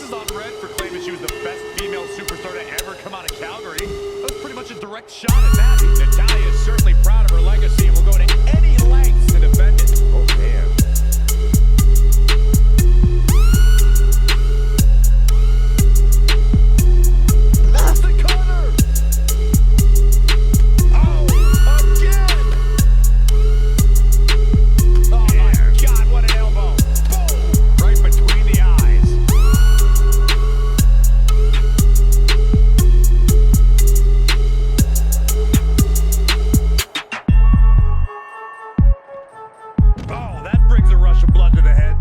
is on Red for claiming she was the best female superstar to ever come out of Calgary. That was pretty much a direct shot at Natty. Natalya is certainly proud of her legacy and will go to any lengths to defend it. Oh, man. That's the cover! Oh, again! Oh, my God, what an elbow. Boom! Right between the eyes. Oh, that brings a rush of blood to the head.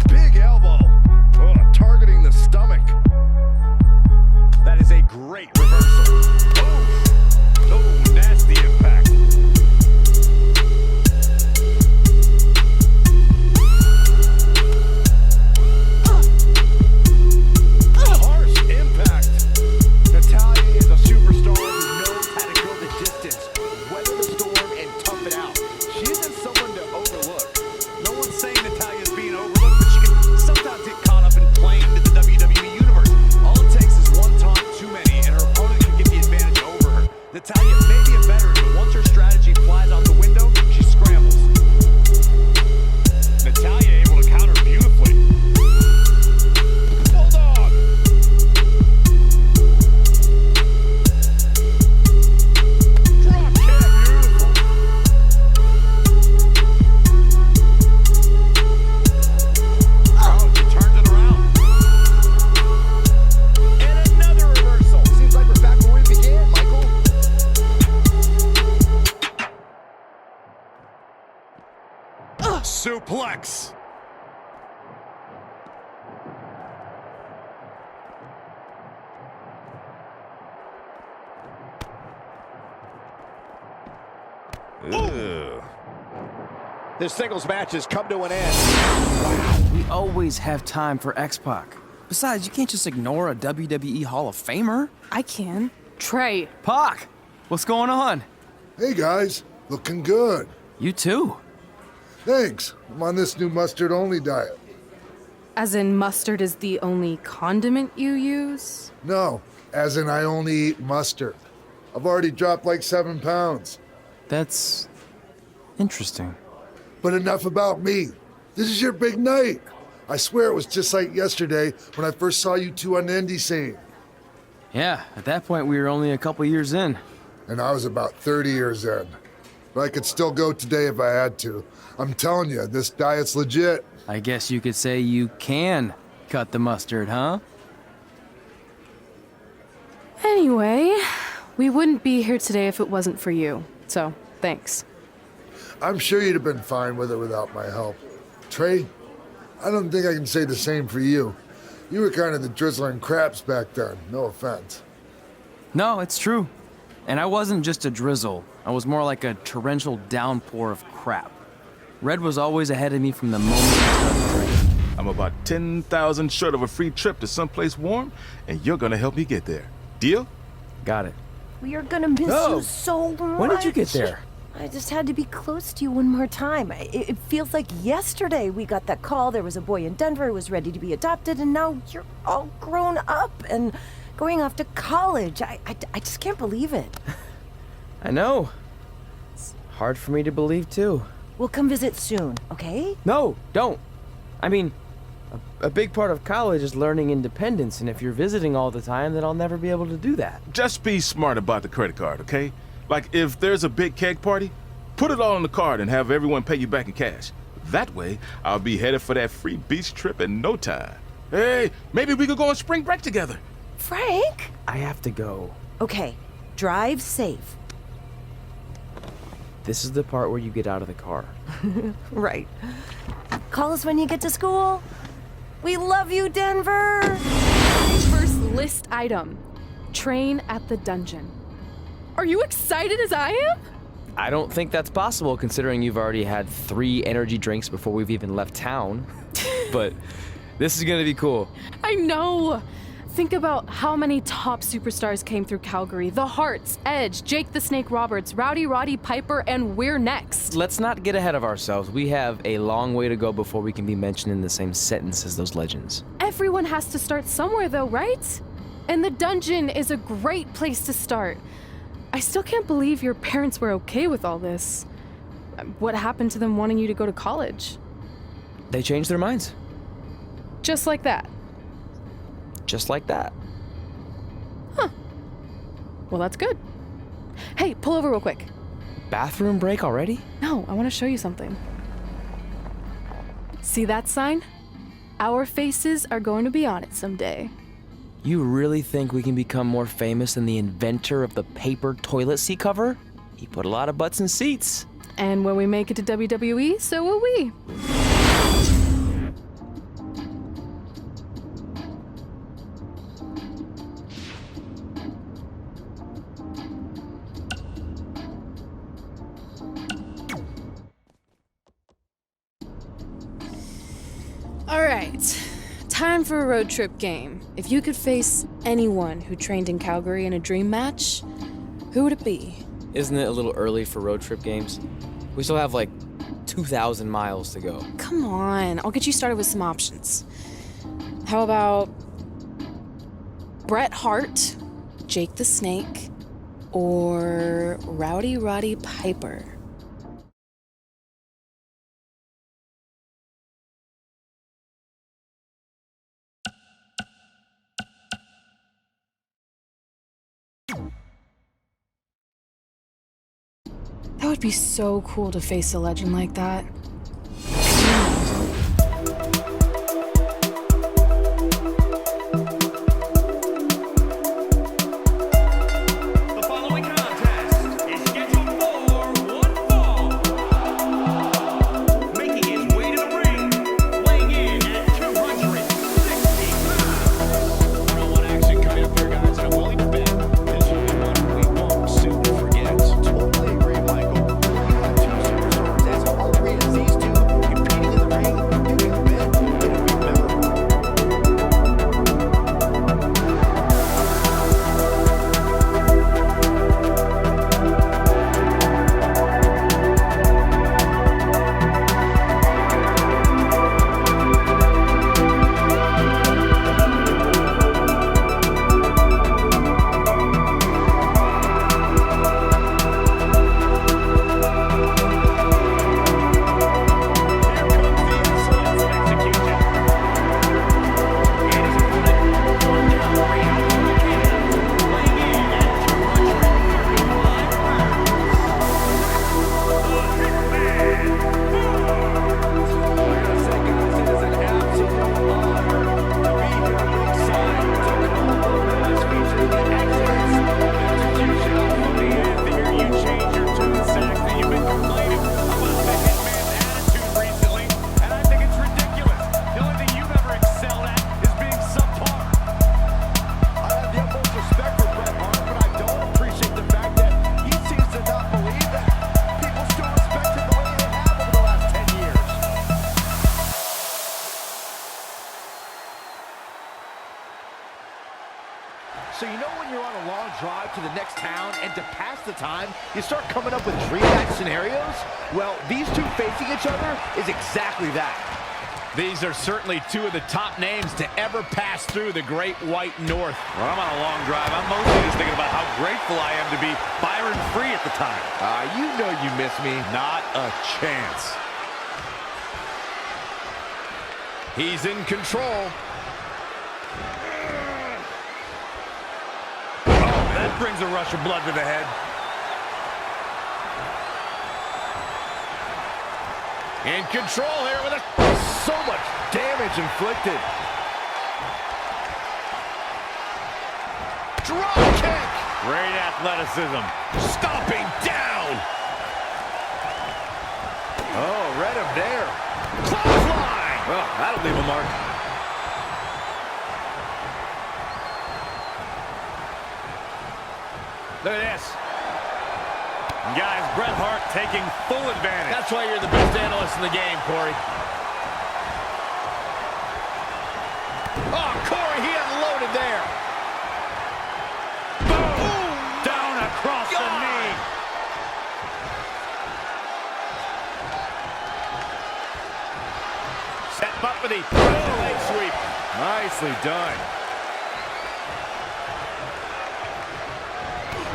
Big elbow. Oh, targeting the stomach. That is a great reversal. Oh, nasty impact. Harsh impact. Natalya is a superstar who knows how to go the distance, weather the storm, and tough it out. She isn't someone to overlook. No one's saying Natalya is being overlooked, but she can sometimes get caught up in playing to the WWE universe. All it takes is one taunt too many, and her opponent can get the advantage over her. Natalya may be a veteran, but once her strategy flies out the window, she scrambles. Natalya able to counter beautifully. Bulldog! Drop kick, beautiful. Oh, she turns it around. And another reversal. Seems like we're back where we began, Michael. Suplex. Ew. This singles match has come to an end. We always have time for X-Pac. Besides, you can't just ignore a WWE Hall of Famer. I can. Trey. Pac, what's going on? Hey guys, looking good. You too. Thanks. I'm on this new mustard-only diet. As in mustard is the only condiment you use? No, as in I only eat mustard. I've already dropped like 7 pounds. That's interesting. But enough about me. This is your big night. I swear it was just like yesterday when I first saw you two on the indie scene. Yeah, at that point we were only a couple years in. And I was about 30 years in. But I could still go today if I had to. I'm telling you, this diet's legit. I guess you could say you can cut the mustard, huh? Anyway, we wouldn't be here today if it wasn't for you. So, thanks. I'm sure you'd have been fine with it without my help. Trey, I don't think I can say the same for you. You were kind of the drizzling craps back then, no offense. No, it's true. And I wasn't just a drizzle. I was more like a torrential downpour of crap. Red was always ahead of me from the moment I started training. I'm about 10,000 short of a free trip to someplace warm, and you're gonna help me get there. Deal? Got it. We are gonna miss Oh, you so much. When did you get there? I just had to be close to you one more time. It feels like yesterday we got that call. There was a boy in Denver who was ready to be adopted, and now you're all grown up and going off to college. I just can't believe it. I know. It's hard for me to believe, too. We'll come visit soon, okay? No, don't. I mean, a big part of college is learning independence, and if you're visiting all the time, then I'll never be able to do that. Just be smart about the credit card, okay? Like, if there's a big keg party, put it all on the card and have everyone pay you back in cash. That way, I'll be headed for that free beach trip in no time. Hey, maybe we could go on spring break together. Frank? I have to go. Okay, drive safe. This is the part where you get out of the car. Right. Call us when you get to school. We love you, Denver! First list item. Train at the dungeon. Are you excited as I am? I don't think that's possible considering you've already had 3 energy drinks before we've even left town. But this is gonna be cool. I know. Think about how many top superstars came through Calgary. The Harts, Edge, Jake the Snake Roberts, Rowdy Roddy Piper, and we're next. Let's not get ahead of ourselves. We have a long way to go before we can be mentioned in the same sentence as those legends. Everyone has to start somewhere though, right? And the dungeon is a great place to start. I still can't believe your parents were okay with all this. What happened to them wanting you to go to college? They changed their minds. Just like that. Just like that. Huh. Well, that's good. Hey, pull over real quick. Bathroom break already? No, I want to show you something. See that sign? Our faces are going to be on it someday. You really think we can become more famous than the inventor of the paper toilet seat cover? He put a lot of butts in seats. And when we make it to WWE, so will we. All right, time for a road trip game. If you could face anyone who trained in Calgary in a dream match, who would it be? Isn't it a little early for road trip games? We still have like 2,000 miles to go. Come on, I'll get you started with some options. How about Bret Hart, Jake the Snake, or Rowdy Roddy Piper? That would be so cool to face a legend like that. The following contest is scheduled for one fall. Making his way to the ring, weighing in at 260 pounds. One-on-one action coming up here, guys, and I'm willing to bet this will be one we won't soon forget. Totally agree, Michael. When you have two superstars as hungry as these two competing in the ring, you can bet it'll be memorable. So you know when you're on a long drive to the next town and to pass the time, you start coming up with dream match scenarios? Well, these two facing each other is exactly that. These are certainly two of the top names to ever pass through the Great White North. When I'm on a long drive, I'm mostly just thinking about how grateful I am to be Byron free at the time. You know you miss me. Not a chance. He's in control. Oh, that brings a rush of blood to the head. In control here with So much damage inflicted. Drop kick. great athleticism. Stomping down. Oh, read him there. Clothesline. Well, that'll leave a mark. Look at this. Guys, Bret Hart taking full advantage. That's why you're the best analyst in the game, Corey. Oh, Corey, he unloaded there. up for the leg sweep. Nicely done.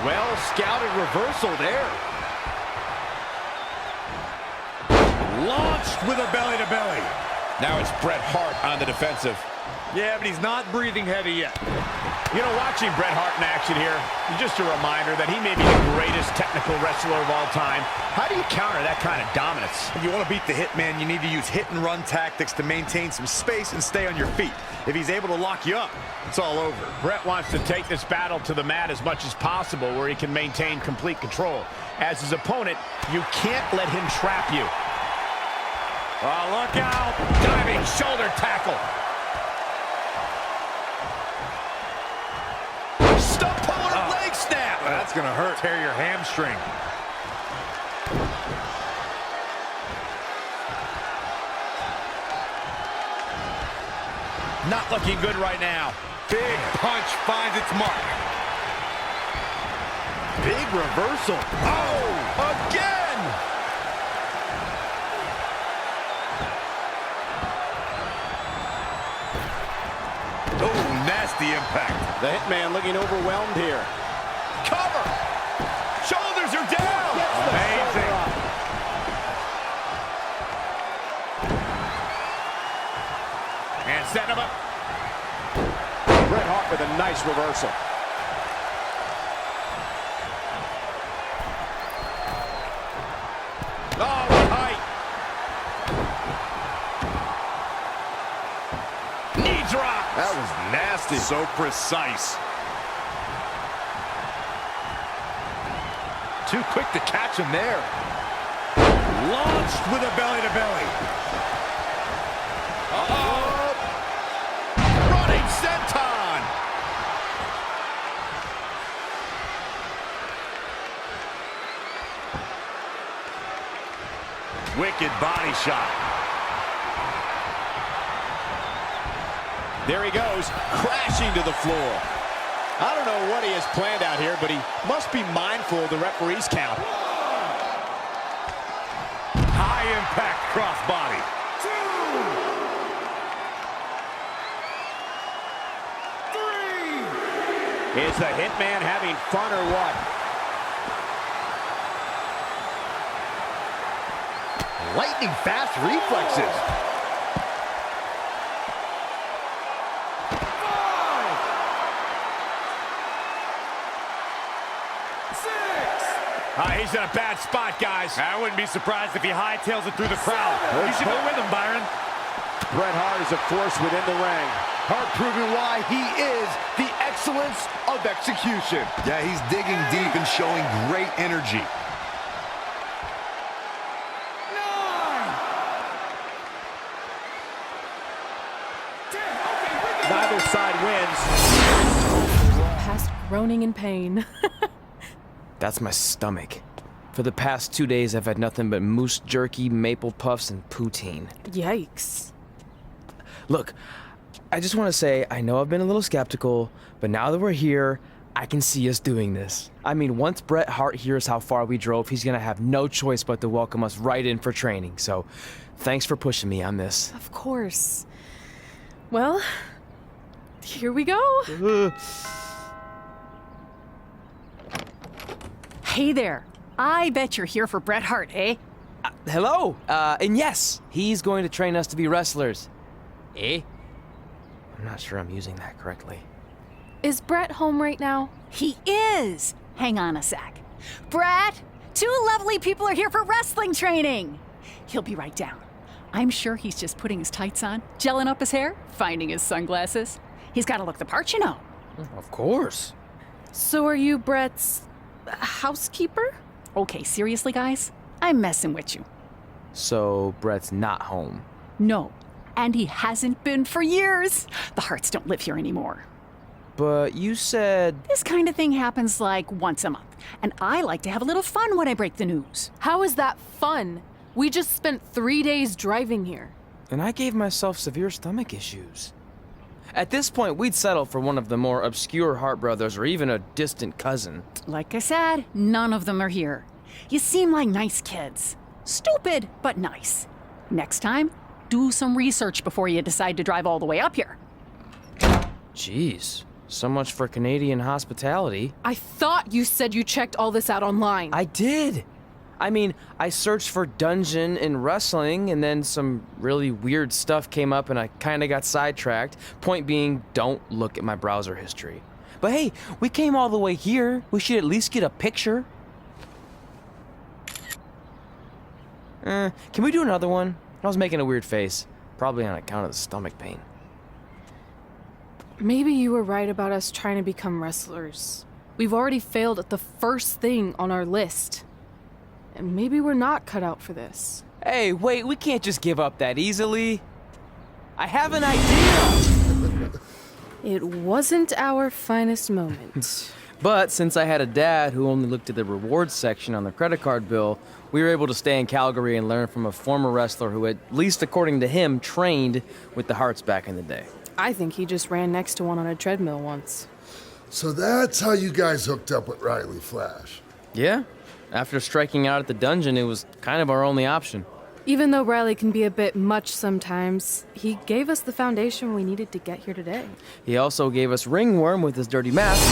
Well scouted reversal there. Launched with a belly-to-belly. Now it's Bret Hart on the defensive. Yeah, but he's not breathing heavy yet. You know, watching Bret Hart in action here is just a reminder that he may be the greatest technical wrestler of all time. How do you counter that kind of dominance? If you want to beat the Hitman, you need to use hit-and-run tactics to maintain some space and stay on your feet. If he's able to lock you up, it's all over. Bret wants to take this battle to the mat as much as possible where he can maintain complete control. As his opponent, you can't let him trap you. Oh, look out! Diving shoulder tackle. Stump puller leg snap. That's gonna hurt. Tear your hamstring. Not looking good right now. Big punch finds its mark. Big reversal. Oh, again! Oh, nasty impact. The Hitman looking overwhelmed here. Cover! Shoulders are down! Amazing. And set him up. Bret Hart with a nice reversal. Oh, tight. Knee drop. That was nasty. So precise. Too quick to catch him there. Launched with a belly-to-belly. Uh-oh. Running senton. Wicked body shot. There he goes, crashing to the floor. I don't know what he has planned out here, but he must be mindful of the referee's count. High impact crossbody. 2, 3. Is the Hitman having fun or what? Lightning fast reflexes. 5, 6. He's in a bad spot, guys. I wouldn't be surprised if he hightails it through the crowd. You should go with him, Byron. Bret Hart is a force within the ring. Hart proving why he is the excellence of execution. Yeah, he's digging deep and showing great energy. 9. Neither side wins. Past groaning in pain. That's my stomach. For the past 2 days, I've had nothing but moose jerky, maple puffs, and poutine. Yikes. Look, I just want to say, I know I've been a little skeptical, but now that we're here, I can see us doing this. I mean, once Bret Hart hears how far we drove, he's gonna have no choice but to welcome us right in for training. So, thanks for pushing me on this. Of course. Well, here we go. Hey there. I bet you're here for Bret Hart, eh? Hello, and yes, he's going to train us to be wrestlers. Eh? I'm not sure I'm using that correctly. Is Bret home right now? He is. Hang on a sec. Bret, 2 lovely people are here for wrestling training. He'll be right down. I'm sure he's just putting his tights on, gelling up his hair, finding his sunglasses. He's got to look the part, you know. Of course. So are you Bret's housekeeper? Okay, seriously, guys? I'm messing with you. So, Bret's not home. No, and he hasn't been for years. The Harts don't live here anymore. But you said... This kind of thing happens like once a month, and I like to have a little fun when I break the news. How is that fun? We just spent 3 days driving here. And I gave myself severe stomach issues. At this point, we'd settle for one of the more obscure Hart brothers or even a distant cousin. Like I said, none of them are here. You seem like nice kids. Stupid, but nice. Next time, do some research before you decide to drive all the way up here. Jeez, so much for Canadian hospitality. I thought you said you checked all this out online. I did. I mean, I searched for dungeon in wrestling, and then some really weird stuff came up, and I kind of got sidetracked. Point being, don't look at my browser history. But hey, we came all the way here. We should at least get a picture. Can we do another one? I was making a weird face, probably on account of the stomach pain. Maybe you were right about us trying to become wrestlers. We've already failed at the first thing on our list. And maybe we're not cut out for this. Hey, wait, we can't just give up that easily. I have an idea! It wasn't our finest moment. But since I had a dad who only looked at the rewards section on the credit card bill, we were able to stay in Calgary and learn from a former wrestler who, at least according to him, trained with the Harts back in the day. I think he just ran next to one on a treadmill once. So that's how you guys hooked up with Reilly Flash. Yeah. After striking out at the dungeon, it was kind of our only option. Even though Reilly can be a bit much sometimes, he gave us the foundation we needed to get here today. He also gave us Ringworm with his dirty mask.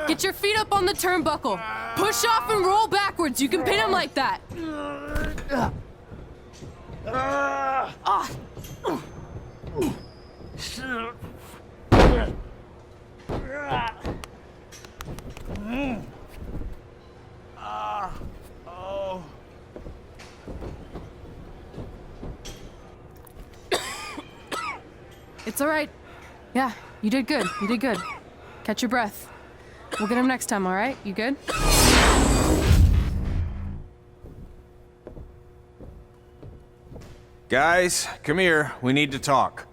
Get your feet up on the turnbuckle. Push off and roll backwards. You can pin him like that. It's all right. Yeah, you did good. You did good. Catch your breath. We'll get him next time, all right? You good? Guys, come here. We need to talk.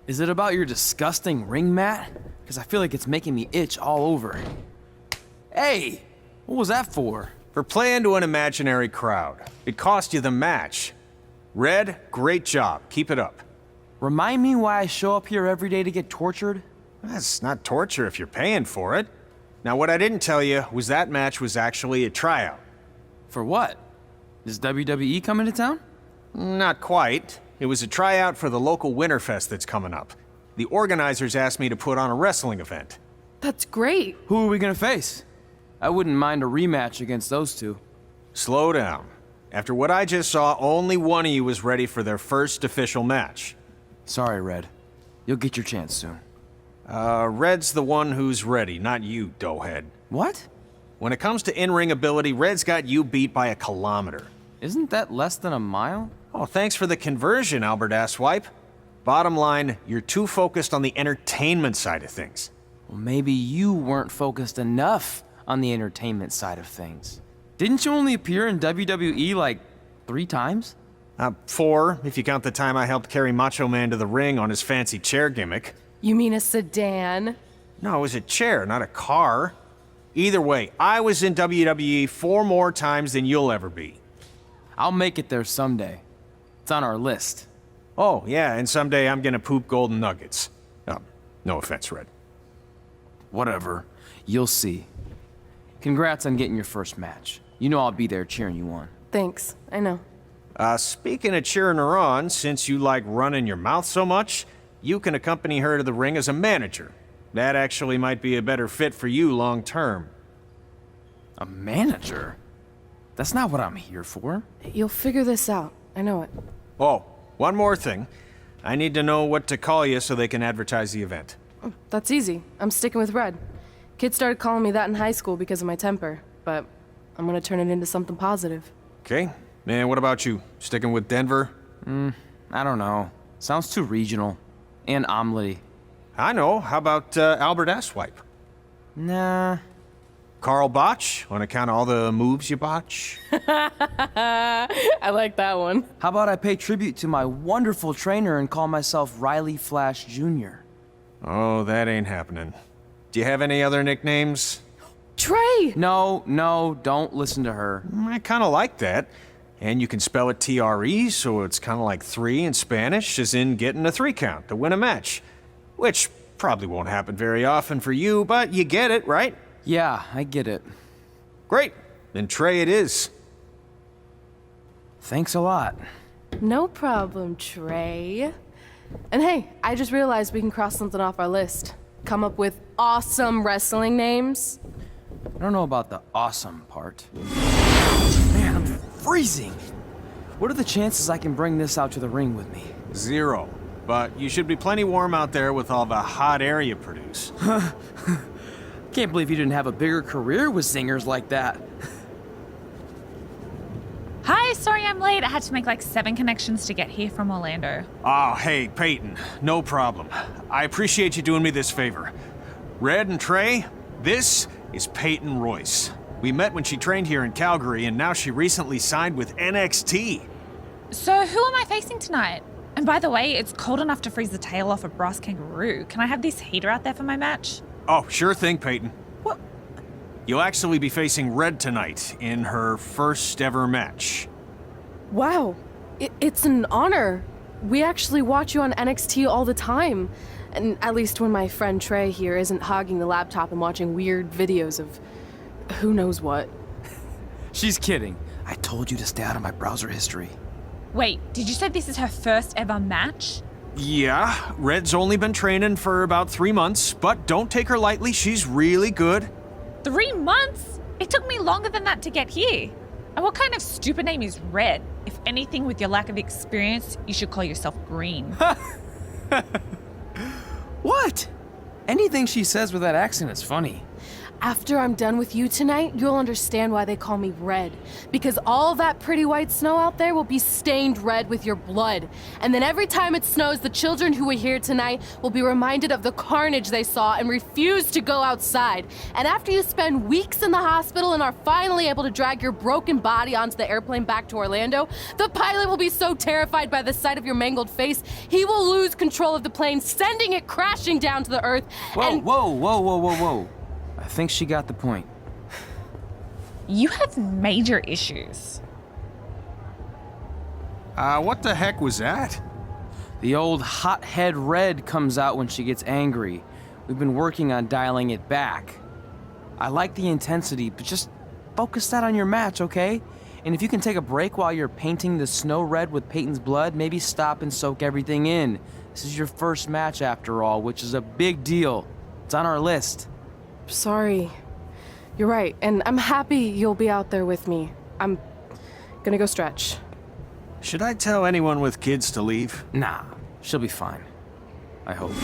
Is it about your disgusting ring mat? Because I feel like it's making me itch all over. Hey, what was that for? For playing to an imaginary crowd. It cost you the match. Red, great job. Keep it up. Remind me why I show up here every day to get tortured? That's not torture if you're paying for it. Now, what I didn't tell you was that match was actually a tryout. For what? Is WWE coming to town? Not quite. It was a tryout for the local Winterfest that's coming up. The organizers asked me to put on a wrestling event. That's great. Who are we gonna face? I wouldn't mind a rematch against those two. Slow down. After what I just saw, only one of you was ready for their first official match. Sorry, Red. You'll get your chance soon. Red's the one who's ready, not you, doughhead. What? When it comes to in-ring ability, Red's got you beat by a kilometer. Isn't that less than a mile? Oh, thanks for the conversion, Albert Asswipe. Bottom line, you're too focused on the entertainment side of things. Well, maybe you weren't focused enough on the entertainment side of things. Didn't you only appear in WWE like 3 times? 4, if you count the time I helped carry Macho Man to the ring on his fancy chair gimmick. You mean a sedan? No, it was a chair, not a car. Either way, I was in WWE 4 more times than you'll ever be. I'll make it there someday. It's on our list. Oh, yeah, and someday I'm gonna poop golden nuggets. No offense, Red. Whatever. You'll see. Congrats on getting your first match. You know I'll be there cheering you on. Thanks. I know. Speaking of cheering her on, since you like running your mouth so much, you can accompany her to the ring as a manager. That actually might be a better fit for you long term. A manager? That's not what I'm here for. You'll figure this out. I know it. Oh, one more thing. I need to know what to call you so they can advertise the event. That's easy. I'm sticking with Red. Kids started calling me that in high school because of my temper, but I'm gonna turn it into something positive. Okay. Man, what about you? Sticking with Denver? I don't know. Sounds too regional. And omelette-y. I know. How about Albert Asswipe? Nah. Carl Botch, on account of all the moves you botch? I like that one. How about I pay tribute to my wonderful trainer and call myself Reilly Flash Jr.? Oh, that ain't happening. Do you have any other nicknames? Trey! No, don't listen to her. I kind of like that. And you can spell it T-R-E, so it's kind of like 3 in Spanish, as in getting a 3 count to win a match. Which probably won't happen very often for you, but you get it, right? Yeah, I get it. Great. Then Trey it is. Thanks a lot. No problem, Trey. And hey, I just realized we can cross something off our list. Come up with awesome wrestling names. I don't know about the awesome part. Man, I'm freezing. What are the chances I can bring this out to the ring with me? 0. But you should be plenty warm out there with all the hot air you produce. Can't believe you didn't have a bigger career with singers like that. Hi, sorry I'm late. I had to make like 7 connections to get here from Orlando. Oh, hey, Peyton. No problem. I appreciate you doing me this favor. Red and Trey, this is Peyton Royce. We met when she trained here in Calgary, and now she recently signed with NXT. So who am I facing tonight? And by the way, it's cold enough to freeze the tail off a brass kangaroo. Can I have this heater out there for my match? Oh, sure thing, Peyton. What? You'll actually be facing Red tonight in her first ever match. Wow. It's an honor. We actually watch you on NXT all the time. And at least when my friend Trey here isn't hogging the laptop and watching weird videos of who knows what. She's kidding. I told you to stay out of my browser history. Wait, did you say this is her first ever match? Yeah, Red's only been training for about 3 months, but don't take her lightly, she's really good. 3 months? It took me longer than that to get here. And what kind of stupid name is Red? If anything, with your lack of experience, you should call yourself Green. What? Anything she says with that accent is funny. After I'm done with you tonight, you'll understand why they call me Red. Because all that pretty white snow out there will be stained red with your blood. And then every time it snows, the children who were here tonight will be reminded of the carnage they saw and refuse to go outside. And after you spend weeks in the hospital and are finally able to drag your broken body onto the airplane back to Orlando, the pilot will be so terrified by the sight of your mangled face, he will lose control of the plane, sending it crashing down to the earth. Whoa. I think she got the point. You have major issues. What the heck was that? The old hothead Red comes out when she gets angry. We've been working on dialing it back. I like the intensity, but just focus that on your match, okay? And if you can take a break while you're painting the snow red with Peyton's blood, maybe stop and soak everything in. This is your first match after all, which is a big deal. It's on our list. Sorry. You're right, and I'm happy you'll be out there with me. I'm gonna go stretch. Should I tell anyone with kids to leave? Nah, she'll be fine. I hope.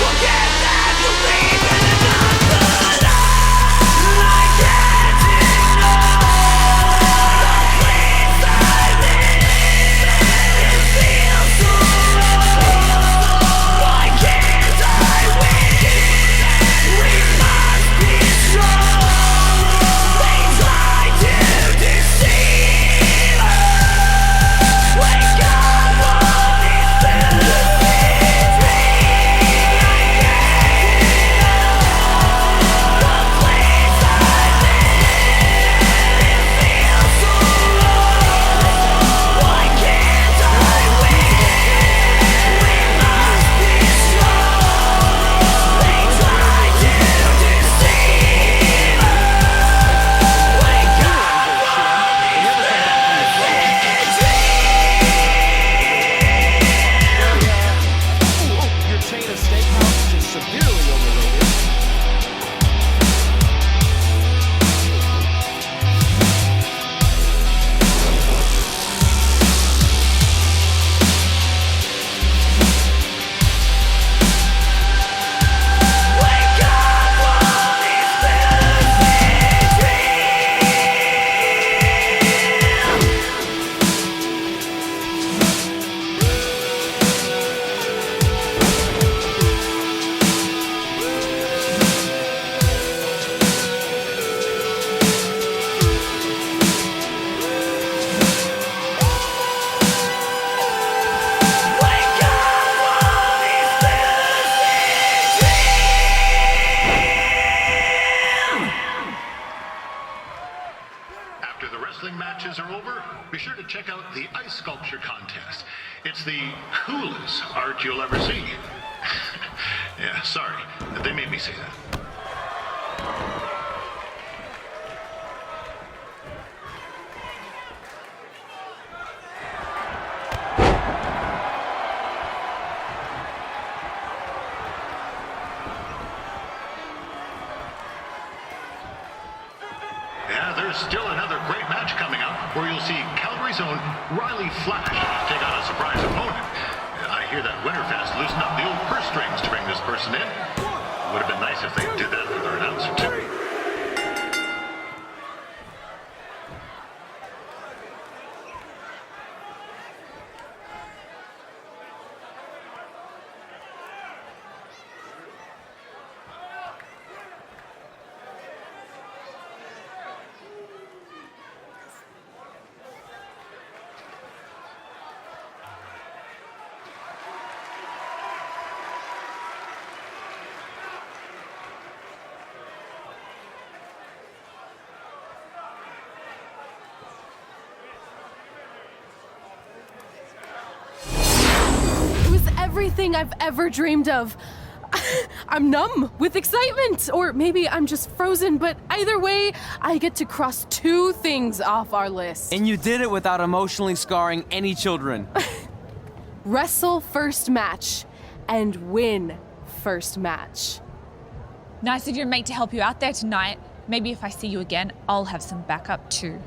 Forget that you leave in another life. I can't ignore matches are over, be sure to check out the ice sculpture contest. It's the coolest art you'll ever see. Yeah, sorry. They made me say that. Yeah, there's still another great match coming up where you'll see Calgary's own Reilly Flash take on a surprise opponent. I hear that Winterfest loosened up the old purse strings to bring this person in. Would have been nice if they did that for their announcer too. Everything I've ever dreamed of. I'm numb with excitement, or maybe I'm just frozen, but either way, I get to cross 2 things off our list. And you did it without emotionally scarring any children. Wrestle first match and win first match. Nice of your mate to help you out there tonight. Maybe if I see you again, I'll have some backup too.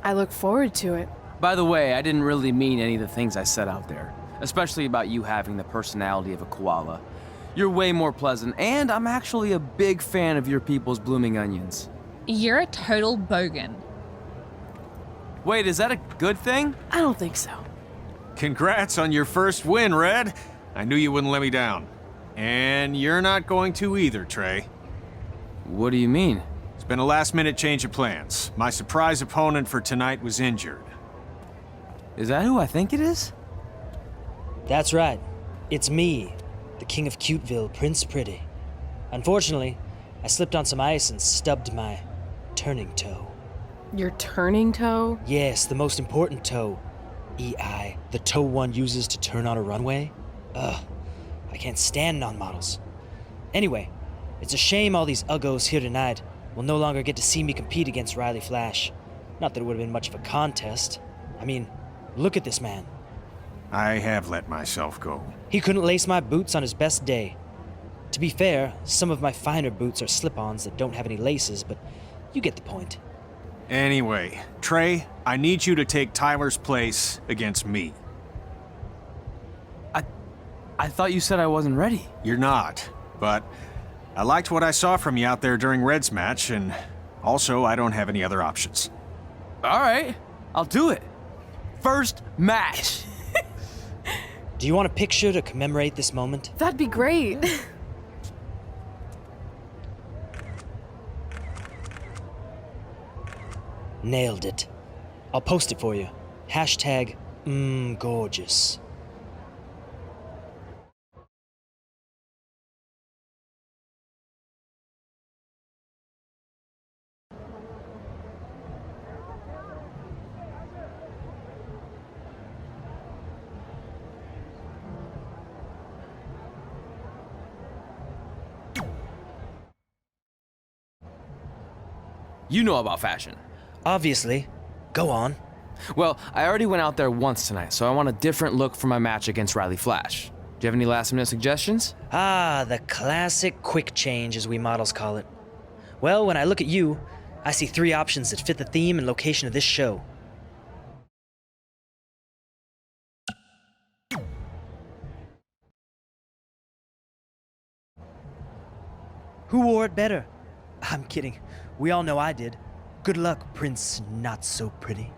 I look forward to it. By the way, I didn't really mean any of the things I said out there. Especially about you having the personality of a koala. You're way more pleasant, and I'm actually a big fan of your people's blooming onions. You're a total bogan. Wait, is that a good thing? I don't think so. Congrats on your first win, Red. I knew you wouldn't let me down. And you're not going to either, Trey. What do you mean? It's been a last-minute change of plans. My surprise opponent for tonight was injured. Is that who I think it is? That's right. It's me, the King of Cuteville, Prince Pretty. Unfortunately, I slipped on some ice and stubbed my turning toe. Your turning toe? Yes, the most important toe. EI, the toe one uses to turn on a runway. Ugh, I can't stand non-models. Anyway, it's a shame all these uggos here tonight will no longer get to see me compete against Reilly Flash. Not that it would have been much of a contest. I mean, look at this man. I have let myself go. He couldn't lace my boots on his best day. To be fair, some of my finer boots are slip-ons that don't have any laces, but you get the point. Anyway, Trey, I need you to take Tyler's place against me. I thought you said I wasn't ready. You're not, but I liked what I saw from you out there during Red's match, and also I don't have any other options. All right, I'll do it. First match. Do you want a picture to commemorate this moment? That'd be great. Nailed it. I'll post it for you. Hashtag, gorgeous. You know about fashion. Obviously. Go on. Well, I already went out there once tonight, so I want a different look for my match against Reilly Flash. Do you have any last-minute suggestions? Ah, the classic quick change, as we models call it. Well, when I look at you, I see 3 options that fit the theme and location of this show. Who wore it better? I'm kidding. We all know I did. Good luck, Prince Not So Pretty.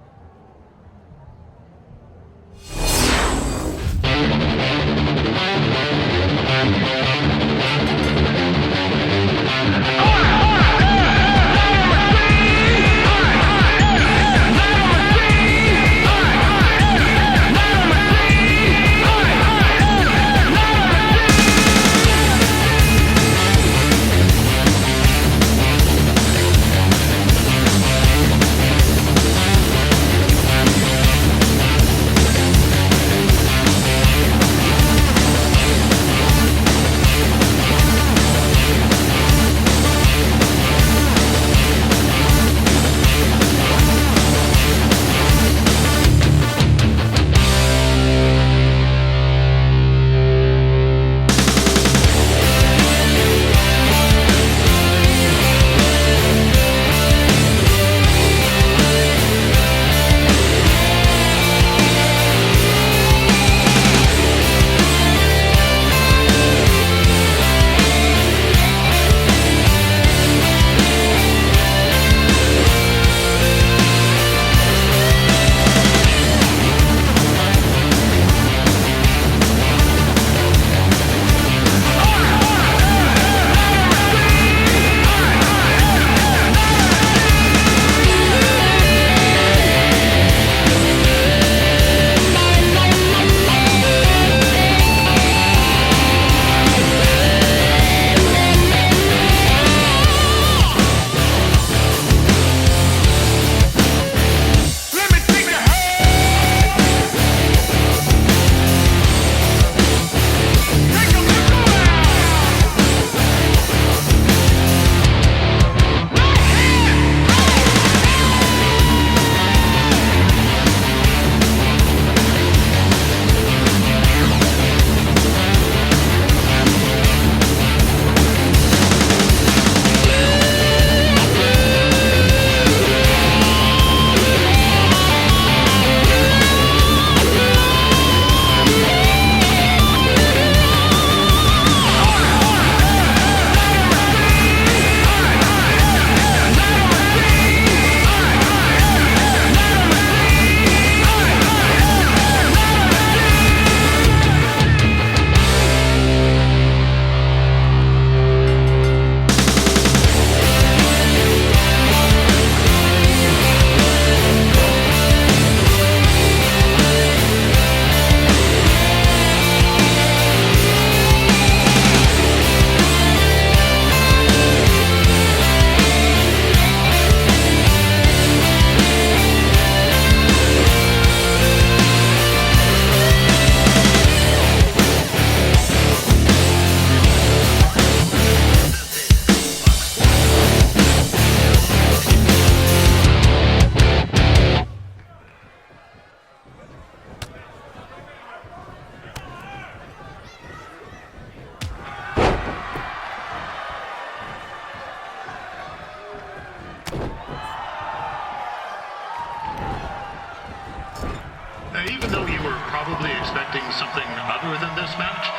Even though you were probably expecting something other than this match,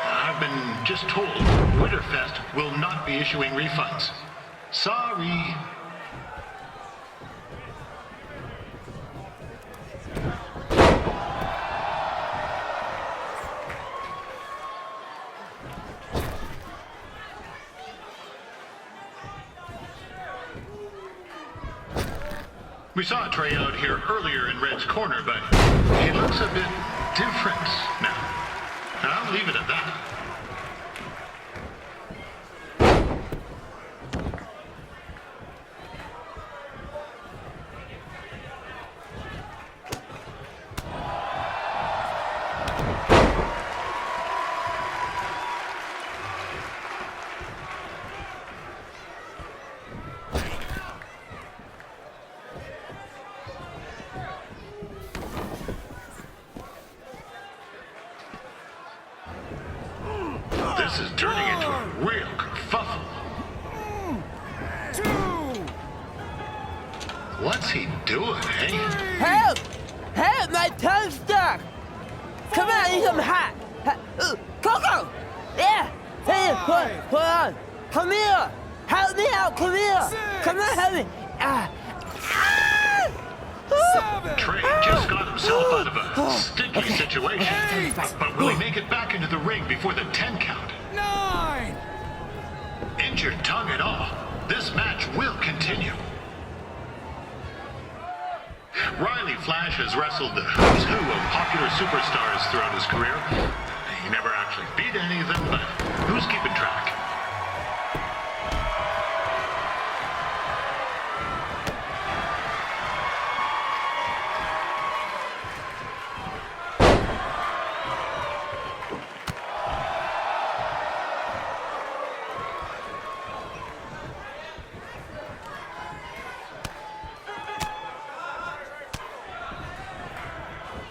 I've been just told Winterfest will not be issuing refunds. Sorry. We saw Trey out here earlier in Red's corner, but he looks a bit different now. I'll leave it at that. This is turning into a real kerfuffle. What's he doing, eh? Help! Help! My tongue's stuck! Come on, I need some hot! Coco! Yeah! Hey, hold on! Come here! Help me out! Come here! Come on, help me! Trey just got himself out of a sticky situation. But will he make it back into the ring before the 10 count? 9! Injured tongue and all, this match will continue. Reilly Flash has wrestled the who's who of popular superstars throughout his career. He never actually beat any of them, but who's keeping track?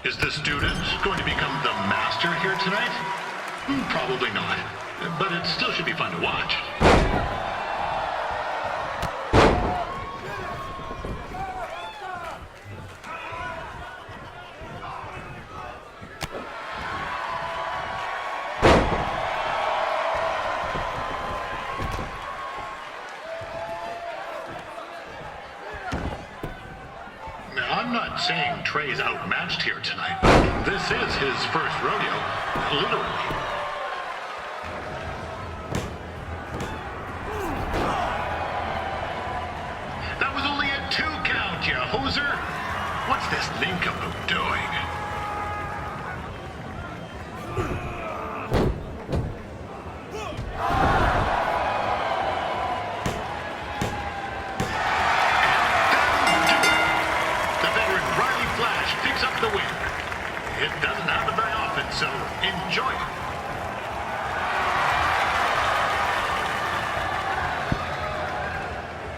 Is the student going to become the master here tonight? Probably not, but it still should be fun to watch. I'm not saying Trey's outmatched here tonight. This is his first rodeo, literally. That was only a 2 count, you hoser. What's this nincompoop doing? It doesn't happen very often, so enjoy it.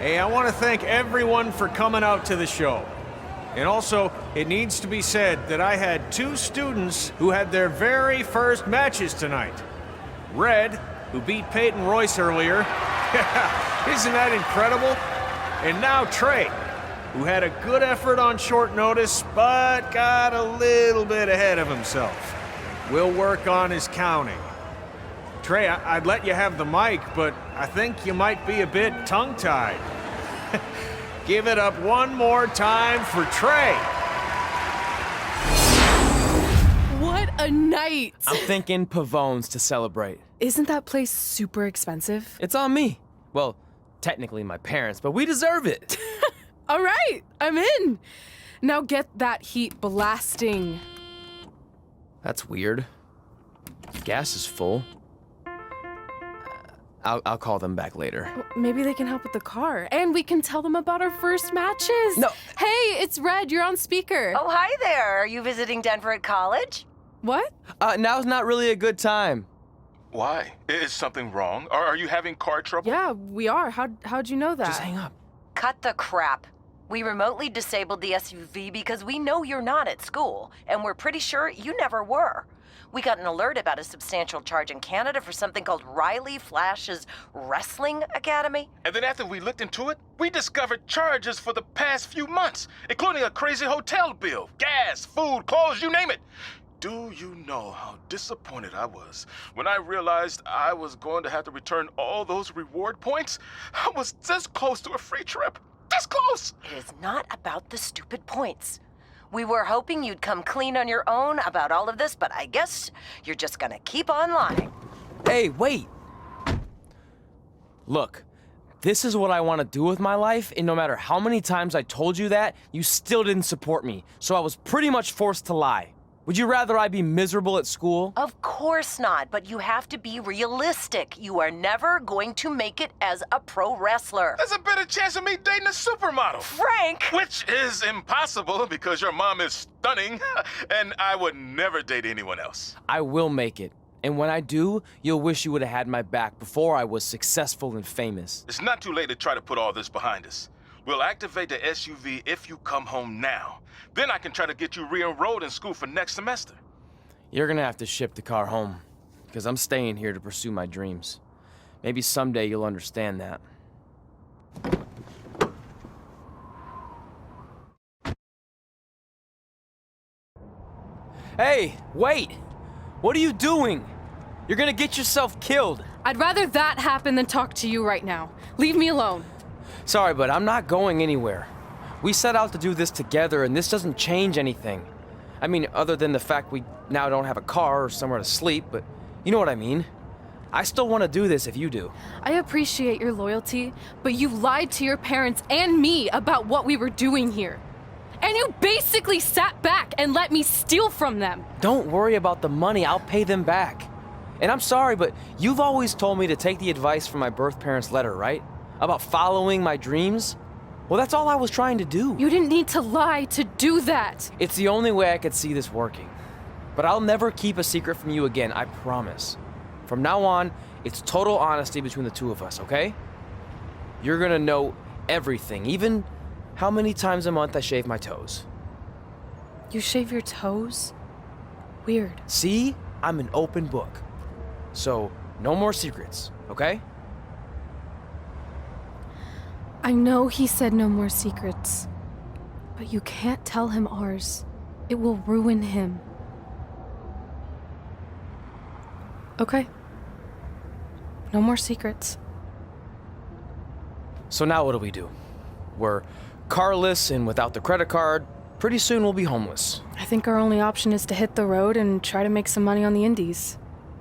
Hey, I want to thank everyone for coming out to the show. And also, it needs to be said that I had 2 students who had their very first matches tonight. Red, who beat Peyton Royce earlier. Isn't that incredible? And now Trey, who had a good effort on short notice, but got a little bit ahead of himself. We'll work on his counting. Trey, I'd let you have the mic, but I think you might be a bit tongue-tied. Give it up one more time for Trey. What a night! I'm thinking Pavone's to celebrate. Isn't that place super expensive? It's on me. Well, technically my parents, but we deserve it. All right, I'm in. Now get that heat blasting. That's weird. Gas is full. I'll call them back later. Maybe they can help with the car, and we can tell them about our first matches. No. Hey, it's Red. You're on speaker. Oh, hi there. Are you visiting Denver at college? What? Now's not really a good time. Why? Is something wrong? Are you having car trouble? Yeah, we are. How'd you know that? Just hang up. Cut the crap. We remotely disabled the SUV because we know you're not at school, and we're pretty sure you never were. We got an alert about a substantial charge in Canada for something called Reilly Flash's Wrestling Academy. And then after we looked into it, we discovered charges for the past few months, including a crazy hotel bill, gas, food, clothes, you name it. Do you know how disappointed I was when I realized I was going to have to return all those reward points? I was this close to a free trip. This close! It is not about the stupid points. We were hoping you'd come clean on your own about all of this, but I guess you're just gonna keep on lying. Hey, wait! Look, this is what I want to do with my life, and no matter how many times I told you that, you still didn't support me, so I was pretty much forced to lie. Would you rather I be miserable at school? Of course not, but you have to be realistic. You are never going to make it as a pro wrestler. There's a better chance of me dating a supermodel. Frank! Which is impossible because your mom is stunning, and I would never date anyone else. I will make it. And when I do, you'll wish you would have had my back before I was successful and famous. It's not too late to try to put all this behind us. We'll activate the SUV if you come home now. Then I can try to get you re-enrolled in school for next semester. You're gonna have to ship the car home, because I'm staying here to pursue my dreams. Maybe someday you'll understand that. Hey, wait! What are you doing? You're gonna get yourself killed. I'd rather that happen than talk to you right now. Leave me alone. Sorry, but I'm not going anywhere. We set out to do this together, and this doesn't change anything. I mean, other than the fact we now don't have a car or somewhere to sleep, but you know what I mean. I still want to do this if you do. I appreciate your loyalty, but you lied to your parents and me about what we were doing here. And you basically sat back and let me steal from them. Don't worry about the money, I'll pay them back. And I'm sorry, but you've always told me to take the advice from my birth parents' letter, right? About following my dreams? Well, that's all I was trying to do. You didn't need to lie to do that. It's the only way I could see this working. But I'll never keep a secret from you again, I promise. From now on, it's total honesty between the two of us, okay? You're gonna know everything, even how many times a month I shave my toes. You shave your toes? Weird. See? I'm an open book. So, no more secrets, okay? I know he said no more secrets, but you can't tell him ours. It will ruin him. Okay. No more secrets. So now what do we do? We're carless and without the credit card. Pretty soon we'll be homeless. I think our only option is to hit the road and try to make some money on the indies.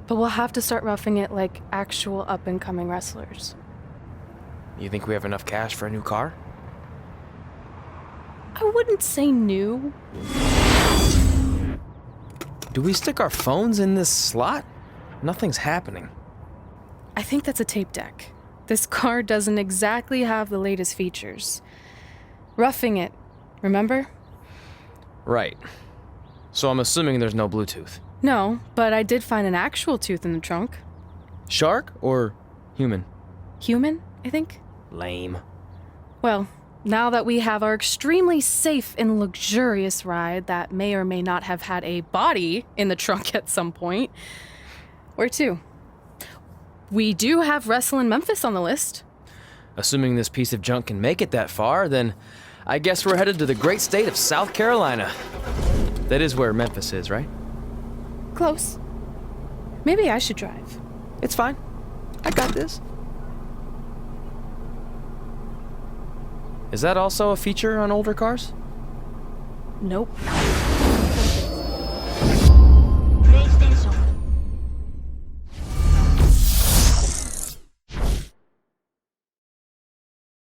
But we'll have to start roughing it like actual up-and-coming wrestlers. You think we have enough cash for a new car? I wouldn't say new. Do we stick our phones in this slot? Nothing's happening. I think that's a tape deck. This car doesn't exactly have the latest features. Roughing it, remember? Right. So I'm assuming there's no Bluetooth. No, but I did find an actual tooth in the trunk. Shark or human? Human, I think. Lame. Well, now that we have our extremely safe and luxurious ride that may or may not have had a body in the trunk at some point, where to? We do have Wrestle in Memphis on the list. Assuming this piece of junk can make it that far, then I guess we're headed to the great state of South Carolina. That is where Memphis is, right? Close. Maybe I should drive. It's fine. I got this. Is that also a feature on older cars? Nope.